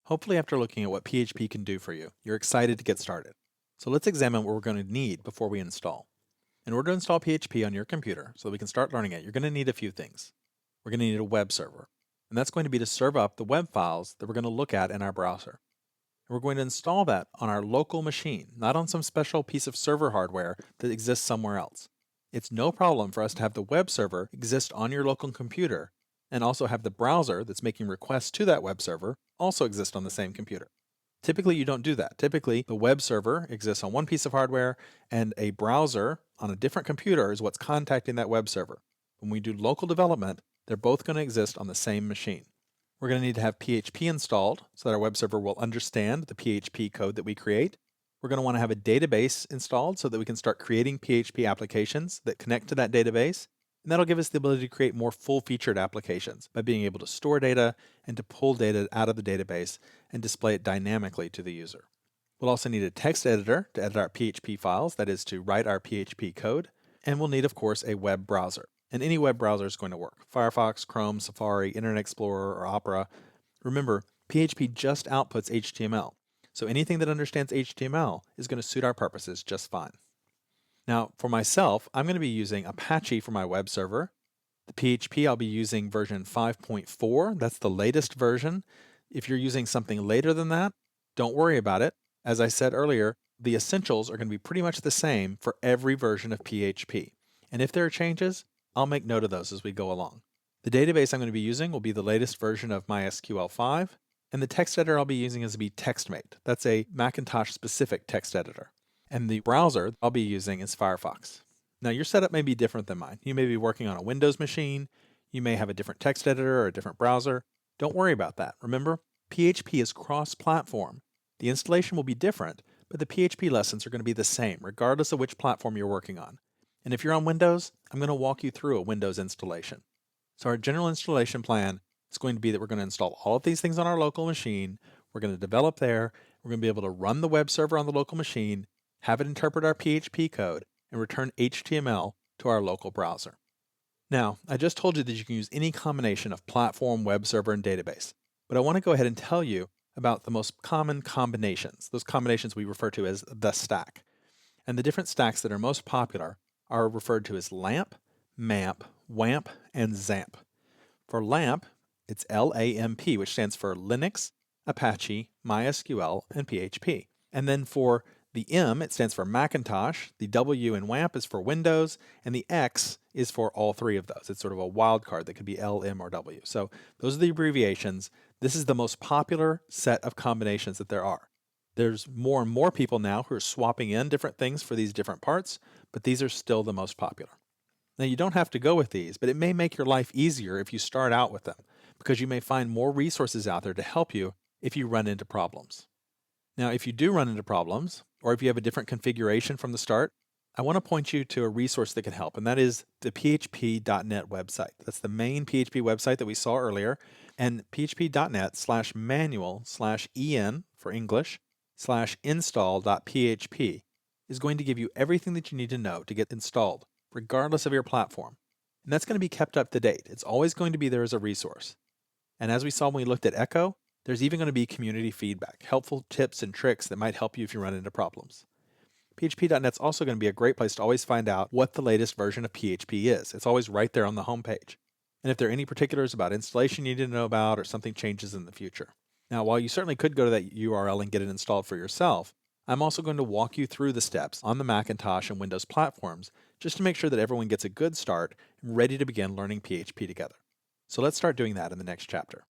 Hopefully after looking at what PHP can do for you, you're excited to get started. So let's examine what we're going to need before we install. In order to install PHP on your computer so that we can start learning it, you're going to need a few things. We're going to need a web server, and that's going to be to serve up the web files that we're going to look at in our browser. And we're going to install that on our local machine, not on some special piece of server hardware that exists somewhere else. It's no problem for us to have the web server exist on your local computer and also have the browser that's making requests to that web server also exist on the same computer. Typically, you don't do that. Typically, the web server exists on one piece of hardware and a browser on a different computer is what's contacting that web server. When we do local development, they're both going to exist on the same machine. We're going to need to have PHP installed so that our web server will understand the PHP code that we create. We're going to want to have a database installed so that we can start creating PHP applications that connect to that database. And that'll give us the ability to create more full-featured applications by being able to store data and to pull data out of the database and display it dynamically to the user. We'll also need a text editor to edit our PHP files, that is to write our PHP code. And we'll need, of course, a web browser. And any web browser is going to work. Firefox, Chrome, Safari, Internet Explorer, or Opera. Remember, PHP just outputs HTML. So anything that understands HTML is going to suit our purposes just fine. Now, for myself, I'm going to be using Apache for my web server. The PHP, I'll be using version 5.4. That's the latest version. If you're using something later than that, don't worry about it. As I said earlier, the essentials are going to be pretty much the same for every version of PHP. And if there are changes, I'll make note of those as we go along. The database I'm going to be using will be the latest version of MySQL 5, and the text editor I'll be using is TextMate. That's a Macintosh-specific text editor. And the browser I'll be using is Firefox. Now, your setup may be different than mine. You may be working on a Windows machine. You may have a different text editor or a different browser. Don't worry about that. Remember, PHP is cross-platform. The installation will be different, but the PHP lessons are going to be the same, regardless of which platform you're working on. And if you're on Windows, I'm going to walk you through a Windows installation. So our general installation plan is going to be that we're going to install all of these things on our local machine. We're going to develop there. We're going to be able to run the web server on the local machine, have it interpret our PHP code, and return HTML to our local browser. Now, I just told you that you can use any combination of platform, web server, and database, but I want to go ahead and tell you about the most common combinations, those combinations we refer to as the stack. And the different stacks that are most popular are referred to as LAMP, MAMP, WAMP, and XAMPP. For LAMP, it's LAMP, which stands for Linux, Apache, MySQL, and PHP. And then for the M, it stands for Macintosh, the W in WAMP is for Windows, and the X is for all three of those. It's sort of a wild card that could be L, M, or W. So those are the abbreviations. This is the most popular set of combinations that there are. There's more and more people now who are swapping in different things for these different parts, but these are still the most popular. Now, you don't have to go with these, but it may make your life easier if you start out with them, because you may find more resources out there to help you if you run into problems. Now, if you do run into problems, or if you have a different configuration from the start, I want to point you to a resource that can help, and that is the php.net website. That's the main PHP website that we saw earlier, and php.net/manual/en for English /install.php is going to give you everything that you need to know to get installed, regardless of your platform. And that's going to be kept up to date. It's always going to be there as a resource. And as we saw when we looked at Echo, there's even going to be community feedback, helpful tips and tricks that might help you if you run into problems. php.net's also going to be a great place to always find out what the latest version of PHP is. It's always right there on the homepage. And if there are any particulars about installation you need to know about or something changes in the future. Now, while you certainly could go to that URL and get it installed for yourself, I'm also going to walk you through the steps on the Macintosh and Windows platforms just to make sure that everyone gets a good start and ready to begin learning PHP together. So let's start doing that in the next chapter.